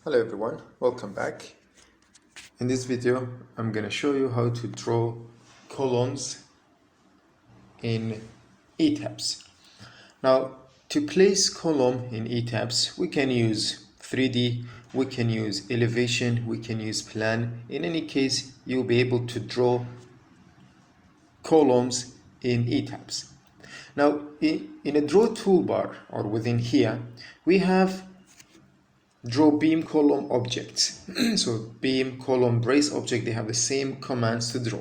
Hello everyone, welcome back. In this video, I'm going to show you how to draw columns in Etabs. Now, to place column in Etabs, we can use 3D, we can use elevation, we can use plan. In any case, you'll be able to draw columns in Etabs. Now, in a draw toolbar or within here, we have draw beam column objects. So beam column brace object, they have the same commands to draw.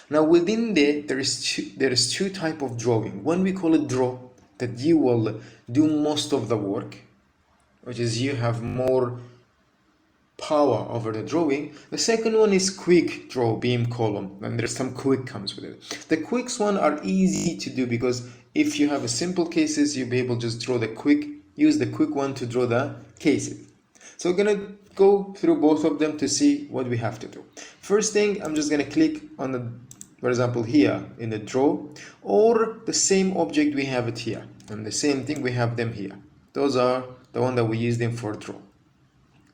Now within there is two type of drawing. One we call it draw, that you will do most of the work, which is you have more power over the drawing. The second one is quick draw beam column, and there's some quick comes with it. The quicks one are easy to do because if you have a simple cases, you'll be able to just draw the quick, use the quick one to draw the cases. So we're gonna go through both of them to see what we have to do. First thing, I'm just gonna click on the, for example, here in the draw, or the same object we have it here, and the same thing we have them here. Those are the one that we use them for draw.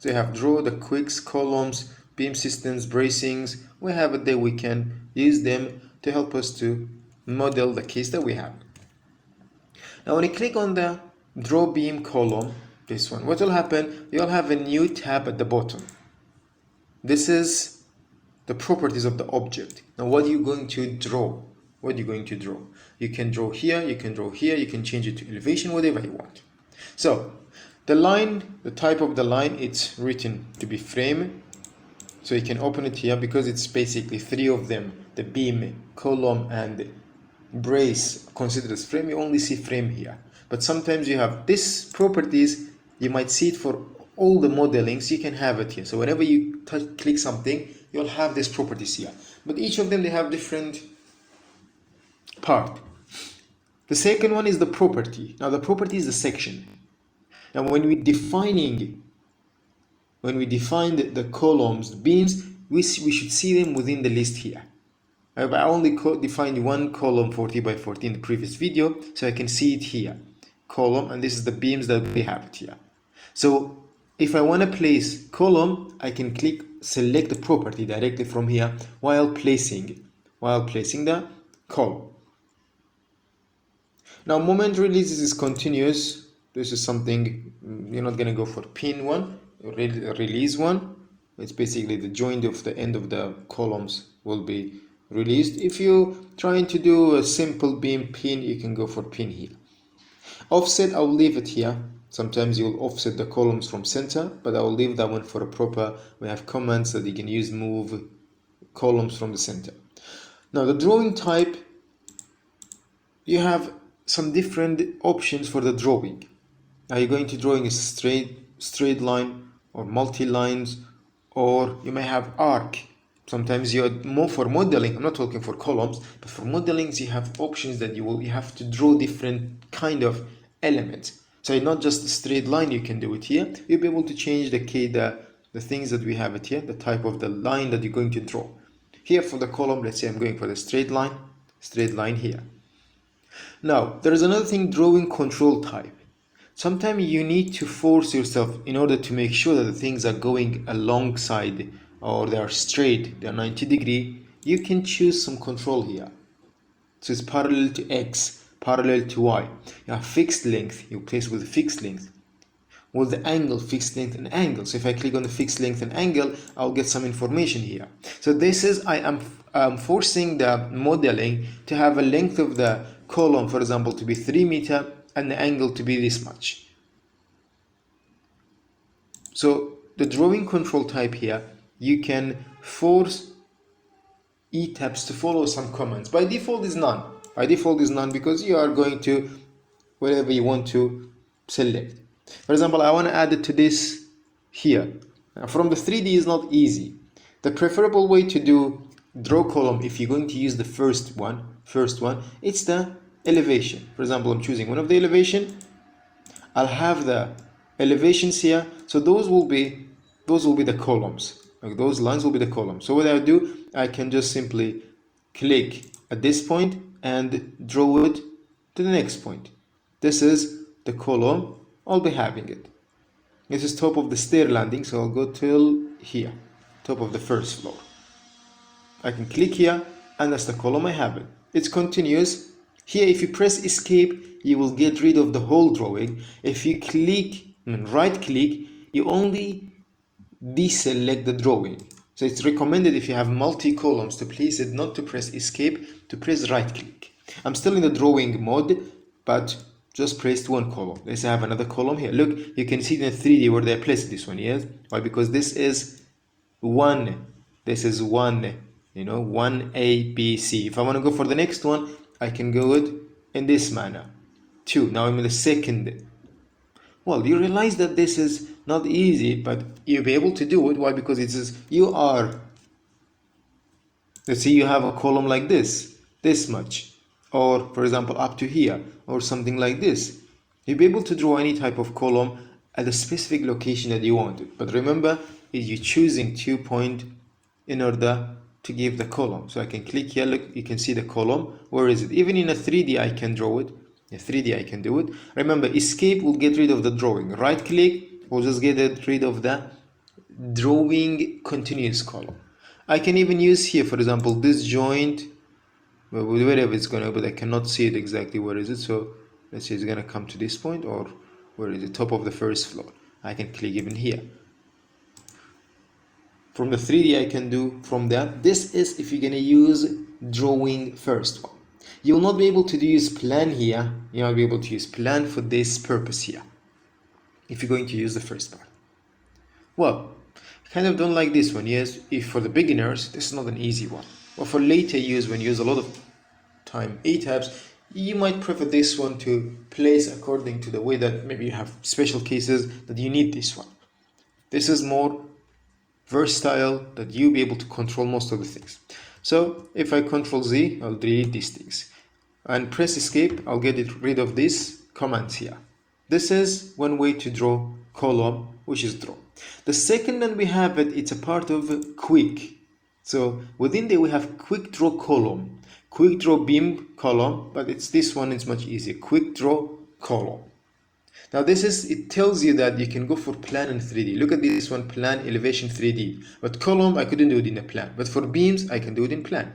So you have draw, the quicks, columns, beam systems, bracings. We have it there. We can use them to help us to model the case that we have. Now when you click on the draw beam column, this one, what will happen, you'll have a new tab at the bottom. This is the properties of the object. Now what are you going to draw? What are you going to draw? You can draw here, you can draw here, you can change it to elevation, whatever you want. So the line, the type of the line, it's written to be frame. So you can open it here because it's basically three of them, the beam, column and brace considered as frame. You only see frame here. But sometimes you have this properties, you might see it for all the modelings, you can have it here. So whenever you click something, you'll have this properties here. But each of them, they have different part. The second one is the property. Now the property is the section. Now when we define the columns, the beams, we should see them within the list here. I only defined one column 40 by 40 in the previous video, so I can see it here. Column, and this is the beams that we have it here. So if I want to place column, I can select the property directly from here while placing the column. Now moment releases is continuous. This is something you're not going to go for pin one, release one. It's basically the joint of the end of the columns will be released. If you're trying to do a simple beam pin, you can go for pin here. Offset, I'll leave it here. Sometimes you'll offset the columns from center, but I will leave that one for a proper. We have commands that you can use move columns from the center. Now the drawing type, you have some different options for the drawing. Are you going to drawing a straight line or multi-lines, or you may have arc. Sometimes you're more for modeling. I'm not talking for columns, but for modelings you have options that you have to draw different kind of elements. So not just a straight line, you can do it here. You'll be able to change the things that we have it here, the type of the line that you're going to draw. Here for the column, let's say I'm going for the straight line here. Now there is another thing, drawing control type. Sometimes you need to force yourself in order to make sure that the things are going alongside or they are straight, they are 90 degree. You can choose some control here. So it's parallel to X, parallel to Y. You have fixed length, you place with fixed length. With the angle, fixed length and angle. So if I click on the fixed length and angle, I'll get some information here. So this is, I am forcing the modeling to have a length of the column, for example, to be 3 meters and the angle to be this much. So the drawing control type here, you can force Etabs to follow some commands. By default is none. By default is none because you are going to whatever you want to select. For example, I want to add it to this here. Now, from the 3D is not easy. The preferable way to do draw column, if you're going to use the first one, it's the elevation. For example, I'm choosing one of the elevation. I'll have the elevations here. So those will be the columns. Like those lines will be the columns. So what I do, I can just simply click at this point and draw it to the next point. This is the column. I'll be having it. This is top of the stair landing, so I'll go till here, top of the first floor. I can click here, and that's the column I have it. It's continuous. Here, if you press escape, you will get rid of the whole drawing. If you right click, you only deselect the drawing. So it's recommended if you have multi columns to place it, not to press escape, to press right click. I'm still in the drawing mode, but just pressed one column. Let's have another column here. Look, you can see in the 3D where they placed this one. Yes, why? Because this is one. This is one. You know, 1A, B, C. If I want to go for the next one, I can go it in this manner. 2. Now I'm in the second. Well, you realize that this is not easy, but you'll be able to do it. Why? Because it says you are. Let's say you have a column like this much, or for example up to here, or something like this. You'll be able to draw any type of column at a specific location that you want it. But remember, you're choosing 2 point in order to give the column. So I can click here, look, you can see the column. Where is it? Even in a 3D I can draw it. In 3D I can do it. Remember, escape will get rid of the drawing. Right click will just get rid of the drawing continuous column. I can even use here, for example, this joint, wherever it's gonna, but I cannot see it exactly where is it. So let's say it's gonna come to this point, or where is it? Top of the first floor. I can click even here. From the 3D I can do from there. This is if you're gonna use drawing first one. You will not be able to use plan here. You'll not be able to use plan for this purpose here, if you're going to use the first part. Well, I kind of don't like this one. Yes, if for the beginners, this is not an easy one. Or for later use, when you use a lot of time Etabs, you might prefer this one to place according to the way that maybe you have special cases that you need this one. This is more versatile, that you'll be able to control most of the things. So if I Control Z, I'll delete these things, and press escape, I'll get rid of these commands here. This is one way to draw column, which is draw. The second that we have it's a part of quick. So within there we have quick draw column, quick draw beam column, but it's this one is much easier, quick draw column. Now it tells you that you can go for plan in 3D. Look at this one, plan elevation 3D. But column, I couldn't do it in a plan. But for beams, I can do it in plan.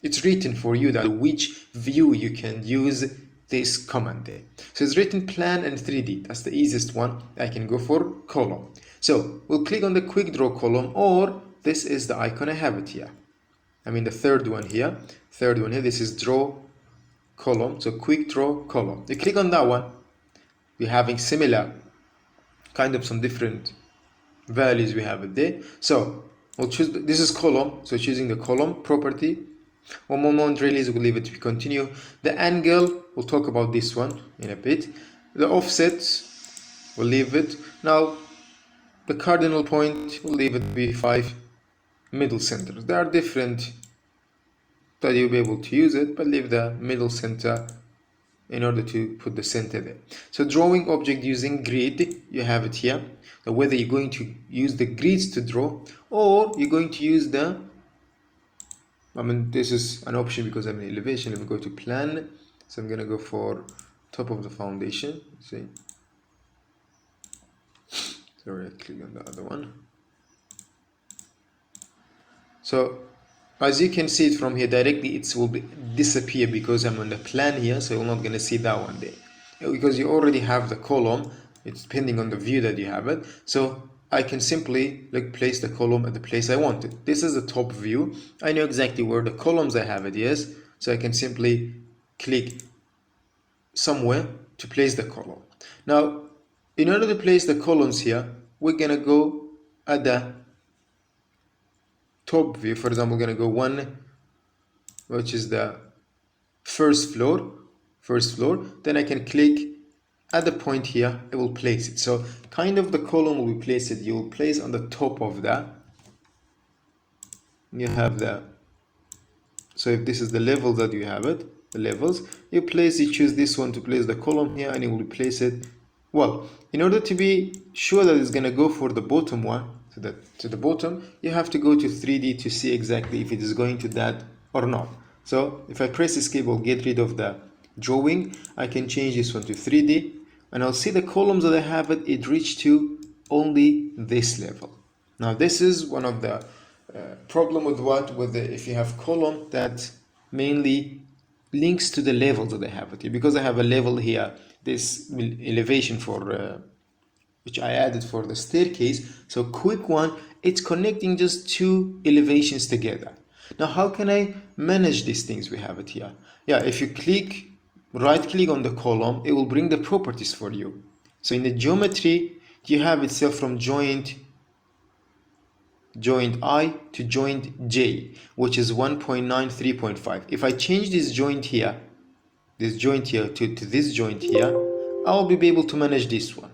It's written for you that which view you can use this command there. So it's written plan and 3D. That's the easiest one. I can go for column. So we'll click on the quick draw column, or this is the icon I have it here. I mean the third one here. This is draw column. So quick draw column. You click on that one. We're having similar, kind of some different values we have it there. So we'll choose, this is column, so choosing the column property. One moment release, we'll leave it to continue. The angle, we'll talk about this one in a bit. The offsets, we'll leave it. Now the cardinal point, we'll leave it to be 5. Middle centers, there are different that you'll be able to use it, but leave the middle center in order to put the center there. So drawing object using grid, you have it here. So whether you're going to use the grids to draw, or you're going to use the, this is an option because I'm in elevation. Let me go to plan. So I'm gonna go for top of the foundation. See, sorry, I click on the other one. So as you can see it from here directly, it will disappear because I'm on the plan here, so you're not going to see that one there. Because you already have the column, it's depending on the view that you have it. So I can simply place the column at the place I want it. This is the top view. I know exactly where the columns I have it is, so I can simply click somewhere to place the column. Now, in order to place the columns here, we're going to go at the top view. For example, we're going to go 1, which is the first floor. Then I can click at the point here, it will place it. So kind of the column will be placed, you will place on the top of that. You have the, so if this is the level that you have it, the levels, you choose this one to place the column here, and it will place it. Well, in order to be sure that it's going to go for the bottom one, to the bottom, you have to go to 3D to see exactly if it is going to that or not. So if I press escape, I'll get rid of the drawing. I can change this one to 3D, and I'll see the columns that I have it reach to only this level. Now this is one of the problem with if you have column that mainly links to the levels that I have it here. Because I have a level here, this elevation for which I added for the staircase. So quick one, it's connecting just two elevations together. Now how can I manage these things? We have it here. Yeah, if you right click on the column, it will bring the properties for you. So in the geometry, you have itself from joint I to joint J, which is 1.9, 3.5. If I change this joint here to this joint here, I will be able to manage this one.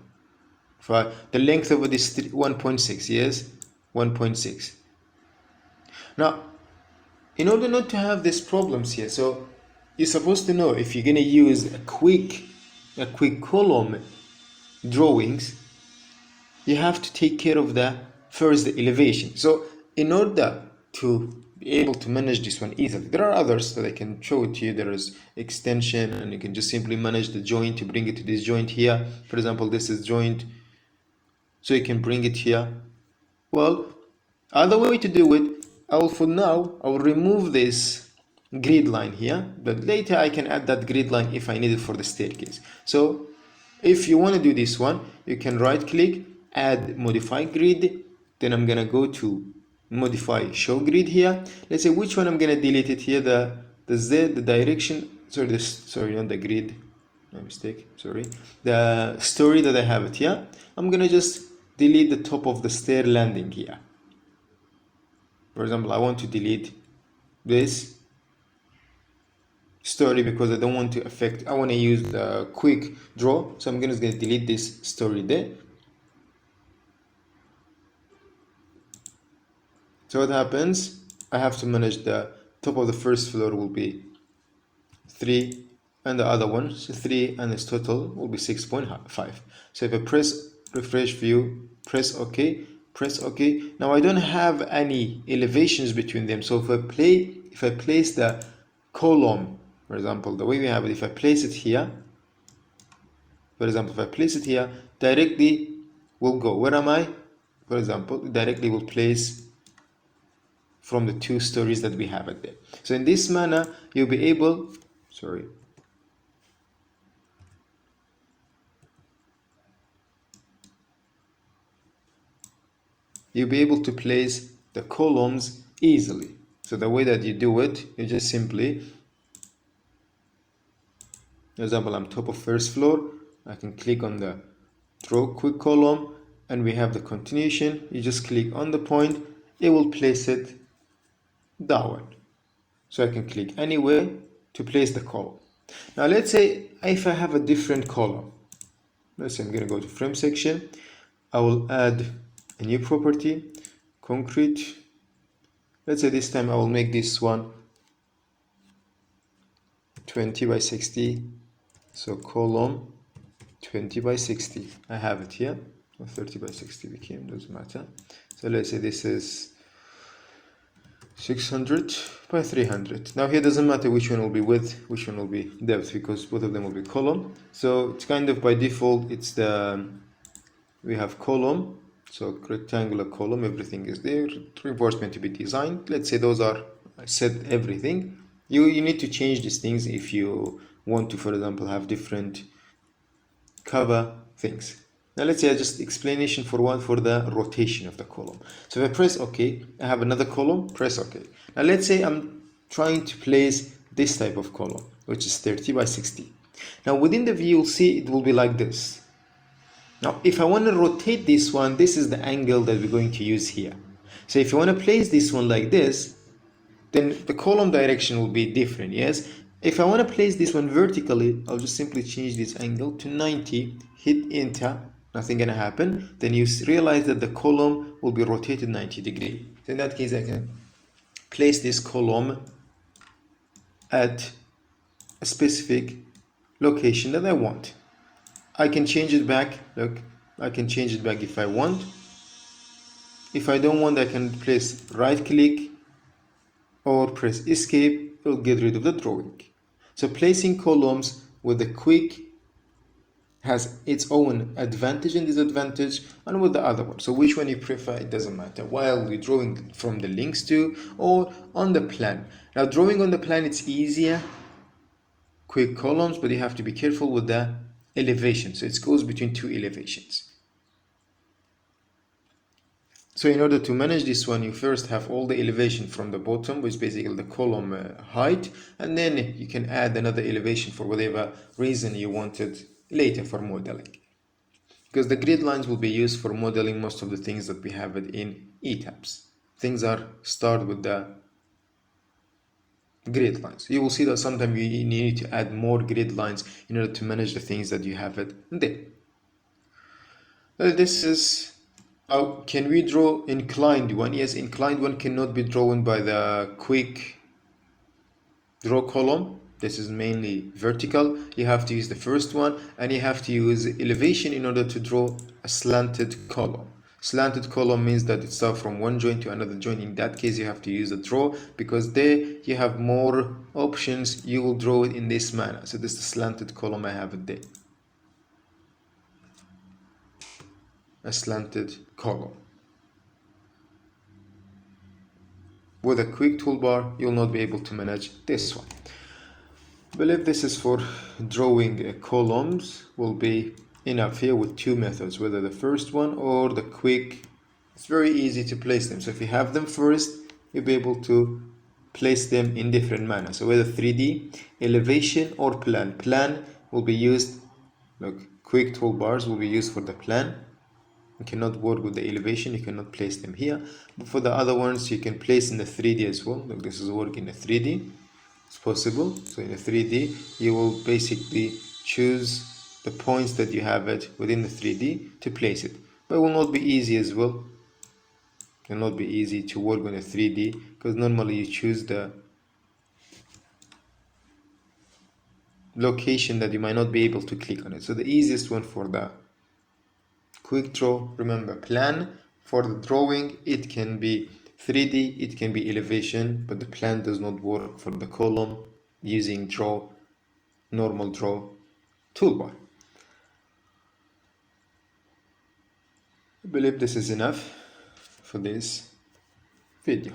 For the length of it is 1.6, yes, 1.6. Now, in order not to have these problems here, so you're supposed to know if you're gonna use a quick column drawings, you have to take care of the elevation. So in order to be able to manage this one easily, there are others that I can show it to you. There is extension, and you can just simply manage the joint to bring it to this joint here. For example, this is joint, so you can bring it here. Well, other way to do it, for now, I will remove this grid line here, but later I can add that grid line if I need it for the staircase. So if you want to do this one, you can right click, add modify grid, then I'm gonna go to modify show grid here. Let's say which one I'm gonna delete it here, the Z, the direction, sorry, not the grid, no mistake, sorry, the story that I have it here. I'm gonna just delete the top of the stair landing here. For example, I want to delete this story because I don't want to affect, I want to use the quick draw, so I'm gonna delete this story there. So what happens, I have to manage the top of the first floor will be 3 and the other one, so 3 and its total will be 6.5. So if I press refresh view, press OK, press OK. Now I don't have any elevations between them, so if I place the column, for example, the way we have it, if I place it here, for example, if I place it here, directly will go, where am I? For example, directly will place from the two stories that we have it there. So in this manner, you'll be able, you'll be able to place the columns easily. So the way that you do it, you just simply, for example, I'm top of first floor, I can click on the draw quick column, and we have the continuation. You just click on the point, it will place it downward. So I can click anywhere to place the column. Now let's say if I have a different column, let's say I'm going to go to frame section, I will add a new property, concrete. Let's say this time I will make this one 20 by 60, so column 20 by 60. I have it here, or 30 by 60 became, doesn't matter. So let's say this is 600 by 300. Now here doesn't matter which one will be width, which one will be depth, because both of them will be column. So it's kind of by default, it's we have column, so rectangular column, everything is there, reinforcement to be designed. Let's say those are set everything. You need to change these things if you want to, for example, have different cover things. Now let's say just explanation for the rotation of the column. So if I press OK, I have another column, press OK. Now let's say I'm trying to place this type of column, which is 30 by 60. Now within the view, you'll see it will be like this. Now if I want to rotate this one, this is the angle that we're going to use here. So if you want to place this one like this, then the column direction will be different, yes? If I want to place this one vertically, I'll just simply change this angle to 90, hit enter, nothing gonna happen. Then you realize that the column will be rotated 90 degrees. So in that case, I can place this column at a specific location that I want. I can change it back, look, I can change it back if I want. If I don't want, I can place right click or press escape, it will get rid of the drawing. So placing columns with a quick has its own advantage and disadvantage, and with the other one. So which one you prefer, it doesn't matter. While you're drawing from the links to or on the plan. Now drawing on the plan, it's easier, quick columns, but you have to be careful with the elevation. So it goes between two elevations. So in order to manage this one, you first have all the elevation from the bottom, which is basically the column height, and then you can add another elevation for whatever reason you wanted later for modeling. Because the grid lines will be used for modeling most of the things that we have it in Etabs. Things are start with the grid lines. You will see that sometimes you need to add more grid lines in order to manage the things that you have it there. This is how can we draw inclined one? Yes, inclined one cannot be drawn by the quick draw column. This is mainly vertical. You have to use the first one, and you have to use elevation in order to draw a slanted column. Slanted column means that it starts from one joint to another joint. In that case, you have to use a draw, because there you have more options. You will draw it in this manner. So this is the slanted column. I have it there. A slanted column. With a quick toolbar, you'll not be able to manage this one. I believe this is for drawing columns will be enough here with two methods, whether the first one or the quick. It's very easy to place them. So if you have them first, you'll be able to place them in different manners. So whether 3D, elevation, or plan. Plan will be used, look, quick toolbars will be used for the plan. You cannot work with the elevation, you cannot place them here. But for the other ones, you can place in the 3D as well. Look, this is working in the 3D. It's possible. So in the 3D, you will basically choose the points that you have it within the 3D to place it. But it will not be easy as well. It will not be easy to work on the 3D, because normally you choose the location that you might not be able to click on it. So the easiest one for the quick draw, remember, plan. For the drawing, it can be 3D, it can be elevation, but the plan does not work for the column using draw, normal draw toolbar. I believe this is enough for this video.